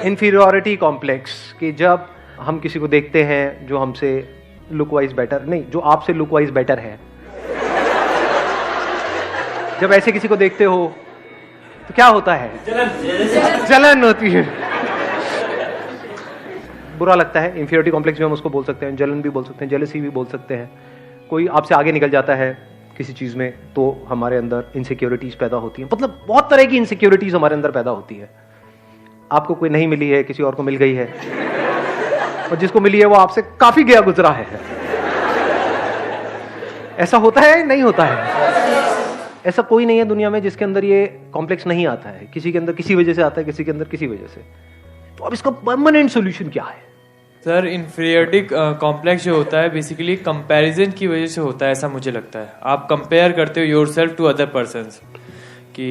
Inferiority complex कि जब हम किसी को देखते हैं जो हमसे लुक वाइज बेटर नहीं, जो आपसे लुक वाइज बेटर है, जब ऐसे किसी को देखते हो तो क्या होता है? जलन होती है, बुरा लगता है। इंफीरियरिटी कॉम्प्लेक्स भी हम उसको बोल सकते हैं, जलन भी बोल सकते हैं, जेलसी भी बोल सकते हैं। कोई आपसे आगे निकल जाता है किसी चीज में तो हमारे अंदर इनसिक्योरिटीज पैदा होती हैं। मतलब बहुत तरह की इनसिक्योरिटीज हमारे अंदर पैदा होती है। आपको कोई नहीं मिली है, किसी और को मिल गई है, और जिसको मिली है वो आपसे काफी गया गुजरा है। ऐसा होता है नहीं होता है? ऐसा कोई नहीं है दुनिया में जिसके अंदर ये कॉम्प्लेक्स नहीं आता है। किसी के अंदर किसी वजह से आता है, किसी के अंदर किसी वजह से। तो अब इसका परमानेंट सॉल्यूशन क्या है? सर, इन्फीरियरिटी कॉम्प्लेक्स जो होता है बेसिकली कंपैरिजन की वजह से होता है, ऐसा मुझे लगता है। आप कंपेयर करते हो योरसेल्फ टू अदर पर्सन्स, कि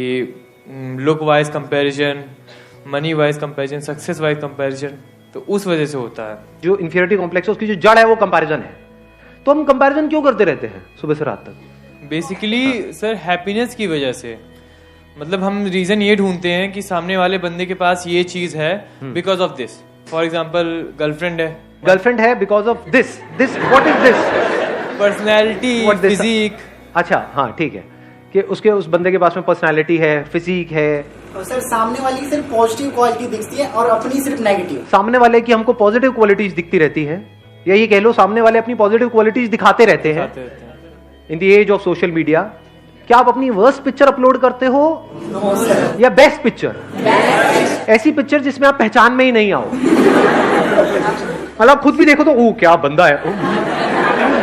look wise comparison, money wise comparison, success wise comparison, तो उस वजह से होता है। जो इन्फीरियरिटी कॉम्प्लेक्स है उसकी जो जड़ है वो कंपैरिजन है। तो हम कंपैरिजन क्यों करते रहते हैं सुबह से रात तक? बेसिकली सर हैप्पीनेस की वजह से। मतलब हम रीजन ये ढूंढते हैं कि सामने वाले बंदे के पास ये चीज है because of this. For example girlfriend है because of this what is this? Personality, physique. अच्छा, हाँ ठीक है, कि उसके उस बंदे के पास में पर्सनैलिटी है, फिजिक है। और सर सामने वाले की सिर्फ पॉजिटिव क्वालिटी दिखती है और अपनी सिर्फ नेगेटिव। सामने वाले की हमको पॉजिटिव क्वालिटीज दिखती रहती है, या ये कह लो सामने वाले अपनी पॉजिटिव क्वालिटीज दिखाते रहते हैं। In the age of social media, क्या आप अपनी वर्स्ट पिक्चर अपलोड करते हो या बेस्ट पिक्चर? ऐसी पिक्चर जिसमें आप पहचान में ही नहीं आओ। मतलब खुद भी देखो तो ओ क्या बंदा है,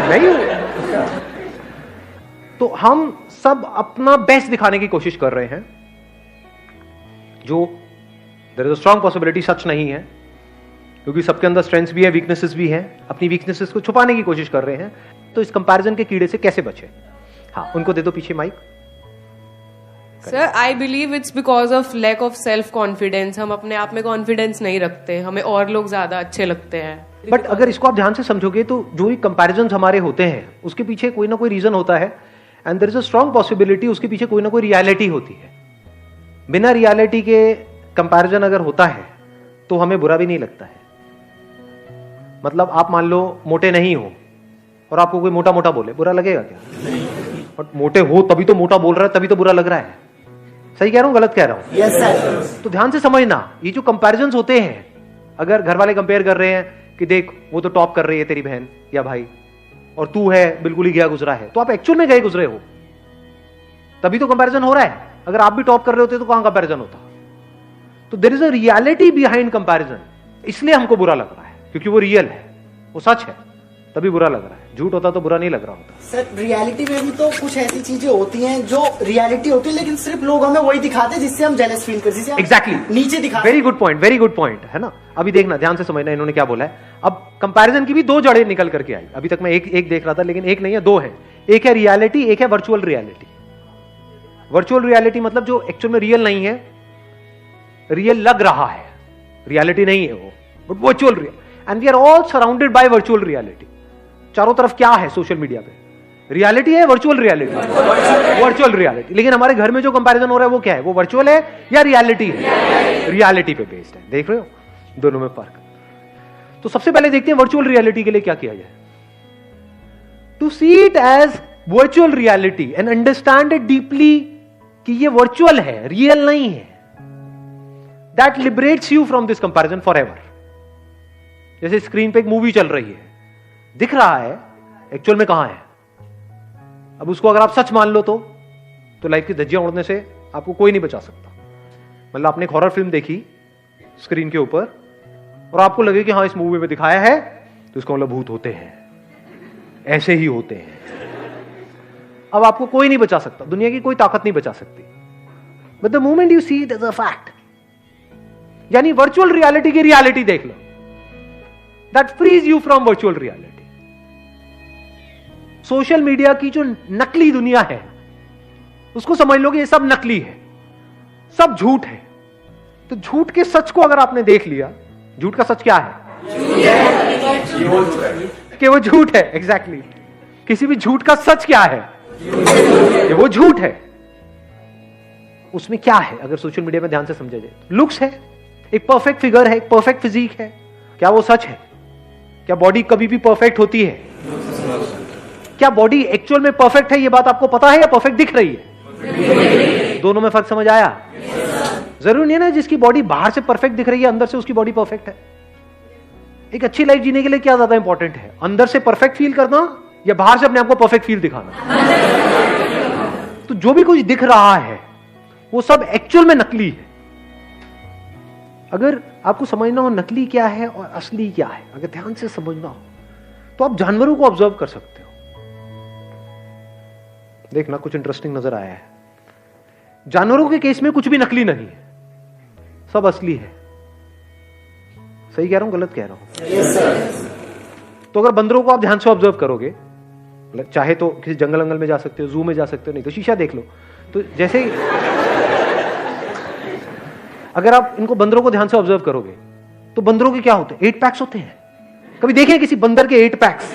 नहीं हूं। तो हम सब अपना बेस्ट दिखाने की कोशिश कर रहे हैं, जो there is a strong possibility सच नहीं है, क्योंकि सबके अंदर स्ट्रेंथ्स भी है, वीकनेसेस भी है। अपनी वीकनेसेस को छुपाने की कोशिश कर रहे हैं। तो इस कंपैरिजन के कीड़े से कैसे बचे? हाँ, उनको दे दो पीछे mike. Sir, I believe it's because of lack of self confidence. हम अपने आप में कॉन्फिडेंस नहीं रखते, हमें और लोग ज्यादा अच्छे लगते हैं। बट अगर इसको आप ध्यान से समझोगे तो जो भी कंपैरिजन हमारे होते हैं उसके पीछे कोई ना कोई रीजन होता है, and there is a strong possibility उसके पीछे कोई ना कोई रियलिटी होती है। बिना रियलिटी के कंपैरिजन अगर होता है तो हमें बुरा भी नहीं लगता है। मतलब आप मान लो मोटे नहीं हो और आपको कोई मोटा मोटा बोले, बुरा लगेगा क्या? और मोटे हो तभी तो मोटा बोल रहा है, तभी तो बुरा लग रहा है। सही कह रहा हूं, गलत कह रहा हूं? Yes sir. तो ध्यान से समझना, ये जो कंपैरिजंस होते हैं, अगर घर वाले कंपेयर कर रहे हैं कि देख वो तो टॉप कर रही है तेरी बहन या भाई, और तू है बिल्कुल ही गया गुजरा है, तो आप एक्चुअल में गए गुजरे हो, तभी तो कंपैरिजन हो रहा है। अगर आप भी टॉप कर रहे होते तो कहां कंपैरिजन होता? तो there is a reality behind comparison, इसलिए हमको बुरा लग रहा है, क्योंकि वो रियल है, वो सच है, तभी बुरा लग रहा है। झूठ होता तो बुरा नहीं लग रहा होता। सर रियलिटी में भी तो कुछ ऐसी चीजें होती हैं जो रियलिटी होती है, लेकिन सिर्फ लोग हमें वही दिखाते हैं जिससे हम जेलस फील करते हैं। एग्जैक्टली, नीचे दिखाते। वेरी गुड पॉइंट है ना। अभी देखना, ध्यान से समझना इन्होंने क्या बोला है। अब कंपैरिजन की भी दो जड़ें निकल करके आई। अभी तक मैं एक देख रहा था, लेकिन एक नहीं है, दो है। एक है रियलिटी, एक है वर्चुअल रियलिटी। वर्चुअल रियलिटी मतलब जो एक्चुअल में रियल नहीं है, रियल लग रहा है, रियलिटी नहीं है वो, but virtual real. And we are all surrounded by virtual reality. चारों तरफ क्या है सोशल मीडिया पे? रियलिटी है, वर्चुअल रियलिटी, वर्चुअल रियलिटी। लेकिन हमारे घर में जो कंपैरिजन हो रहा है वो क्या है? वो वर्चुअल है या रियलिटी है? रियलिटी पे बेस्ड है। देख रहे हो दोनों में फर्क? तो सबसे पहले देखते हैं वर्चुअल रियलिटी के लिए क्या किया जाए। To see it as virtual reality and understand it deeply कि ये वर्चुअल है, रियल नहीं है। That liberates you from this comparison for ever. जैसे स्क्रीन पे एक मूवी चल रही है, दिख रहा है, एक्चुअल में कहां है? अब उसको अगर आप सच मान लो तो लाइफ की धज्जियां उड़ने से आपको कोई नहीं बचा सकता। मतलब आपने एक हॉरर फिल्म देखी स्क्रीन के ऊपर और आपको लगे कि हाँ इस मूवी में दिखाया है, तो इसका मतलब भूत होते हैं, ऐसे ही होते हैं। अब आपको कोई नहीं बचा सकता, दुनिया की कोई ताकत नहीं बचा सकती। But the moment you see it as a fact, यानी वर्चुअल रियलिटी की रियलिटी देख लो, that freeze you from virtual reality. Social media की जो नकली दुनिया है उसको समझ लो कि ये सब नकली है, सब झूठ है। तो झूठ के सच को अगर आपने देख लिया, झूठ का सच क्या है? कि वो झूठ है। एग्जैक्टली। किसी भी झूठ का सच क्या है? कि वो झूठ है। उसमें क्या है अगर सोशल मीडिया में ध्यान से समझा जाए? लुक्स है, एक परफेक्ट फिगर है, एक परफेक्ट फिजिक है, क्या वो सच है? क्या बॉडी कभी भी परफेक्ट होती है? क्या बॉडी एक्चुअल में परफेक्ट है, ये बात आपको पता है या परफेक्ट दिख रही है? दोनों में फर्क समझ आया? जरूरी नहीं है ना जिसकी बॉडी बाहर से परफेक्ट दिख रही है अंदर से उसकी बॉडी परफेक्ट है। एक अच्छी लाइफ जीने के लिए क्या ज्यादा इंपॉर्टेंट है, अंदर से परफेक्ट फील करना या बाहर से अपने आप को परफेक्ट फील दिखाना? तो जो भी कुछ दिख रहा है वो सब एक्चुअल में नकली है। अगर आपको समझना हो नकली क्या है और असली क्या है, अगर ध्यान से समझना हो तो आप जानवरों को ऑब्जर्व कर सकते हो। देखना कुछ इंटरेस्टिंग नजर आया है। जानवरों के केस में कुछ भी नकली नहीं है, सब असली है। सही कह रहा हूं गलत कह रहा हूं? yes, तो अगर बंदरों को आप ध्यान से ऑब्जर्व करोगे, चाहे तो किसी जंगल अंगल में जा सकते हो, जू में जा सकते हो, नहीं तो शीशा देख लो। तो जैसे ही अगर आप इनको बंदरों को ध्यान से ऑब्जर्व करोगे तो बंदरों के क्या होते हैं? 8 पैक्स होते हैं। कभी देखे किसी बंदर के 8 पैक्स?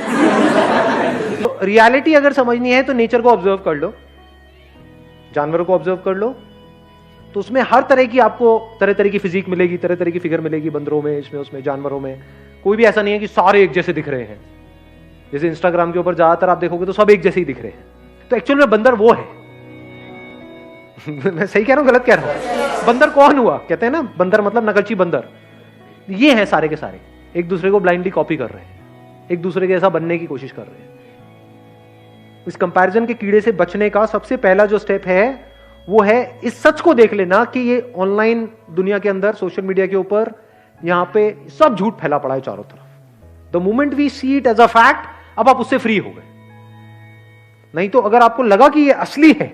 तो रियलिटी अगर समझनी है तो नेचर को ऑब्जर्व कर लो, जानवरों को ऑब्जर्व कर लो, तो उसमें हर तरह की आपको तरह तरह की फिजिक मिलेगी, तरह तरह की फिगर मिलेगी। बंदरों में, इसमें, उसमें, जानवरों में कोई भी ऐसा नहीं है कि सारे एक जैसे दिख रहे हैं। जैसे इंस्टाग्राम के ऊपर ज्यादातर आप देखोगे तो सब एक जैसे ही दिख रहे हैं, तो एक्चुअल में बंदर वो है। मैं सही कह रहा हूं गलत कह रहा हूं? बंदर कौन हुआ? कहते हैं ना बंदर मतलब नकलची बंदर। ये हैं सारे के सारे, एक दूसरे को ब्लाइंडली कॉपी कर रहे हैं, एक दूसरे के ऐसा बनने की कोशिश कर रहे हैं। इस कंपैरिजन के कीड़े से बचने का सबसे पहला जो स्टेप है वो है इस सच को देख लेना कि ये ऑनलाइन दुनिया के अंदर, सोशल मीडिया के ऊपर, यहां पे सब झूठ फैला पड़ा है चारों तरफ। The moment we see it as a fact, अब आप उससे फ्री हो गए। नहीं तो अगर आपको लगा कि ये असली है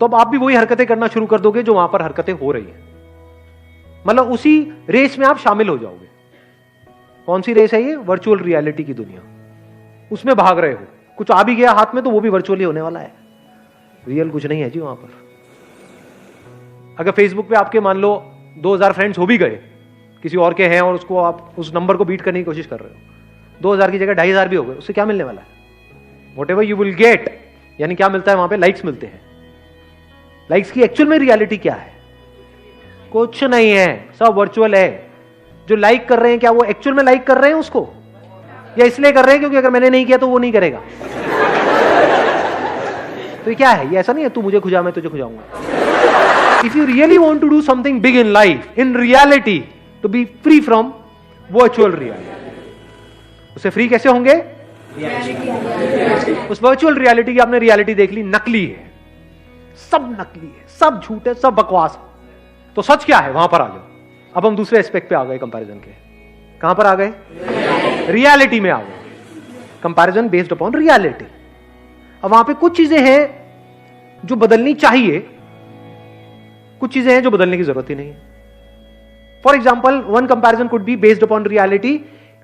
तो अब आप भी वही हरकतें करना शुरू कर दोगे जो वहां पर हरकतें हो रही हैं। मतलब उसी रेस में आप शामिल हो जाओगे। कौन सी रेस है ये? वर्चुअल रियलिटी की दुनिया। उसमें भाग रहे हो, कुछ आ भी गया हाथ में तो वो भी वर्चुअली होने वाला है, रियल कुछ नहीं है जी वहां पर। अगर फेसबुक पे आपके मान लो 2000 फ्रेंड्स हो भी गए, किसी और के हैं, और उसको आप उस नंबर को बीट करने की कोशिश कर रहे हो, 2000 की जगह 2500 भी हो गए, उससे क्या मिलने वाला है? व्हाटएवर यू विल गेट, यानी क्या मिलता है वहां पे? लाइक्स मिलते हैं। लाइक्स की एक्चुअल में रियलिटी क्या है? कुछ नहीं है, सब वर्चुअल है। जो लाइक कर रहे हैं क्या वो एक्चुअल में लाइक कर रहे हैं उसको, या इसलिए कर रहे हैं क्योंकि अगर मैंने नहीं किया तो वो नहीं करेगा? तो ये क्या है? ये ऐसा नहीं है तू मुझे खुजा मैं तुझे खुजाऊंगा। If you really want to do something big in life, in reality, to be free from virtual reality. उससे फ्री कैसे होंगे? उस वर्चुअल रियलिटी की आपने रियलिटी देख ली, नकली है, सब नकली है, सब झूठ है, सब बकवास है। तो सच क्या है? वहां पर आ जाओ। अब हम दूसरे एस्पेक्ट पे आ गए कंपैरिजन के। कहां पर आ गए? रियलिटी में आ गए। Comparison based upon reality. अब वहां पे कुछ चीजें हैं जो बदलनी चाहिए, कुछ चीजें हैं जो बदलने की जरूरत ही नहीं है। For example, one comparison could be based upon reality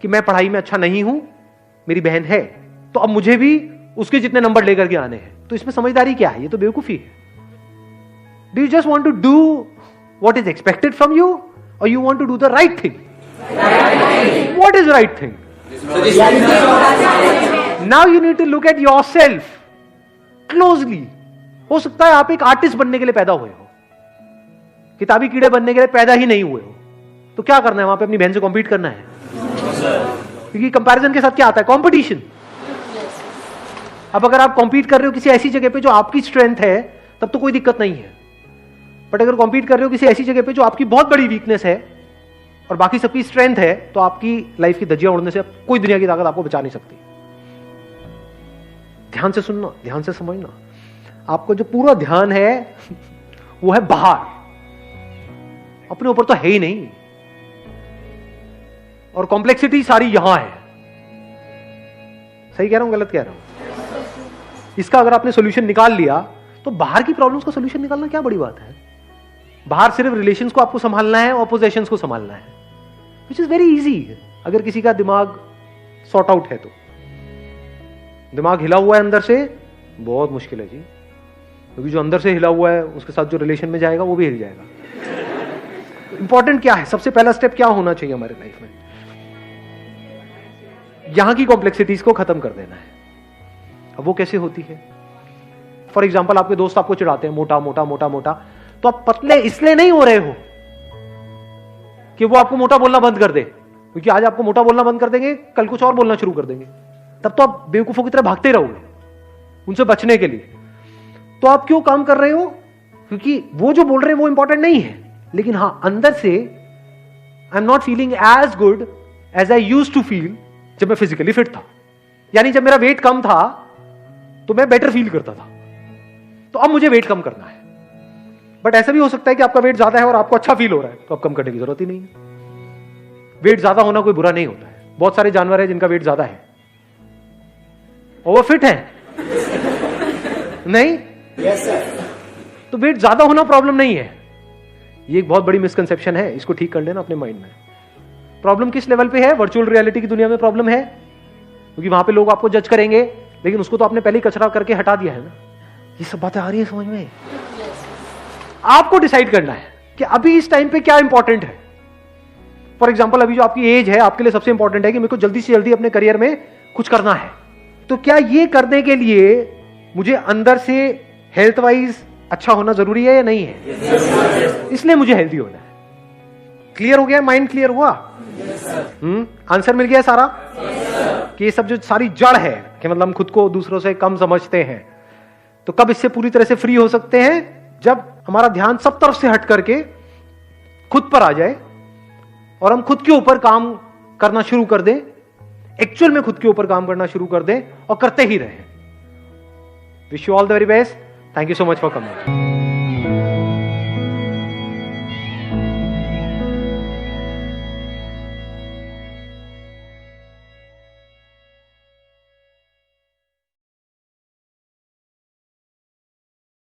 कि मैं पढ़ाई में अच्छा नहीं हूं, मेरी बहन है, तो अब मुझे भी उसके जितने नंबर लेकर के आने हैं। तो इसमें समझदारी क्या है? ये तो बेवकूफी है। Do you just want to do what is expected from you, और you want to do the right thing? What is right thing? Now you need to look at yourself closely. हो सकता है आप एक आर्टिस्ट बनने के लिए पैदा हुए हो, किताबी कीड़े बनने के लिए पैदा ही नहीं हुए हो। तो क्या करना है वहां पे? अपनी बहन से कॉम्पीट करना है, क्योंकि कंपैरिजन के साथ क्या आता है? कंपटीशन। अब अगर आप कॉम्पीट कर रहे हो किसी ऐसी जगह पे जो आपकी स्ट्रेंथ है, तब तो कोई दिक्कत नहीं है। बट अगर कॉम्पीट कर रहे हो किसी ऐसी जगह पे जो आपकी बहुत बड़ी वीकनेस है और बाकी सबकी स्ट्रेंथ है, तो आपकी लाइफ की धज्जियां उड़ने से कोई दुनिया की ताकत आपको बचा नहीं सकती। ध्यान से सुनना, ध्यान से समझना। आपको जो पूरा ध्यान है वो है बाहर, अपने ऊपर तो है ही नहीं, और कॉम्प्लेक्सिटी सारी यहां है। सही कह रहा हूं गलत कह रहा हूं? इसका अगर आपने सॉल्यूशन निकाल लिया तो बाहर की प्रॉब्लम्स का सॉल्यूशन निकालना क्या बड़ी बात है? बाहर सिर्फ रिलेशंस को आपको संभालना है और पोजेशंस को संभालना है, विच इज वेरी इजी। अगर किसी का दिमाग सॉर्ट आउट है तो। दिमाग हिला हुआ है अंदर से, बहुत मुश्किल है जी, क्योंकि जो अंदर से हिला हुआ है उसके साथ जो रिलेशन में जाएगा वो भी हिल जाएगा। इंपॉर्टेंट क्या है? सबसे पहला स्टेप क्या होना चाहिए हमारे लाइफ में? यहां की कॉम्प्लेक्सिटीज को खत्म कर देना है। अब वो कैसे होती है? फॉर एग्जाम्पल, आपके दोस्त आपको चिढ़ाते हैं, मोटा मोटा मोटा मोटा, तो आप पतले इसलिए नहीं हो रहे हो, कि वो आपको मोटा बोलना बंद कर दे, क्योंकि आज आपको मोटा बोलना बंद कर देंगे, कल कुछ और बोलना शुरू कर देंगे, तब तो आप बेवकूफों की तरह भागते रहोगे उनसे बचने के लिए। तो आप क्यों काम कर रहे हो? क्योंकि वो जो बोल रहे हैं वो इंपॉर्टेंट नहीं है, लेकिन हां अंदर से I am not feeling as good as I used to feel जब मैं फिजिकली फिट था। यानी जब मेरा वेट कम था तो मैं बेटर फील करता था, तो अब मुझे वेट कम करना है। बट ऐसा भी हो सकता है कि आपका वेट ज्यादा है और आपको अच्छा फील हो रहा है, तो अब कम करने की जरूरत ही नहीं है। वेट ज्यादा होना कोई बुरा नहीं होता है। बहुत सारे जानवर है जिनका वेट ज्यादा है और वो फिट है नहीं। Yes sir. तो वेट ज्यादा होना प्रॉब्लम नहीं है। ये एक बहुत बड़ी मिसकंसेप्शन है, इसको ठीक कर लेना अपने माइंड में। प्रॉब्लम किस लेवल पे है? वर्चुअल रियलिटी की दुनिया में प्रॉब्लम है, क्योंकि वहां पे लोग आपको जज करेंगे, लेकिन उसको तो आपने पहले ही कचरा करके हटा दिया है ना। ये सब बातें आ रही है समझ में? आपको डिसाइड करना है कि अभी इस टाइम पे क्या इंपॉर्टेंट है। फॉर एग्जाम्पल अभी जो आपकी एज है आपके लिए सबसे इंपॉर्टेंट है कि मेरे को जल्दी से जल्दी अपने करियर में कुछ करना है। तो क्या ये करने के लिए मुझे अंदर से हेल्थ वाइज अच्छा होना जरूरी है या नहीं है? इसलिए मुझे हेल्दी होना है। क्लियर हो गया? माइंड क्लियर हुआ? आंसर मिल गया सारा? कि ये सब जो सारी जड़ है कि मतलब हम खुद को दूसरों से कम समझते हैं, तो कब इससे पूरी तरह से फ्री हो सकते हैं? जब हमारा ध्यान सब तरफ से हट करके खुद पर आ जाए और हम खुद के ऊपर काम करना शुरू कर दें, एक्चुअल में खुद के ऊपर काम करना शुरू कर दें और करते ही रहें। Wish you all the very best. Thank you so much for coming.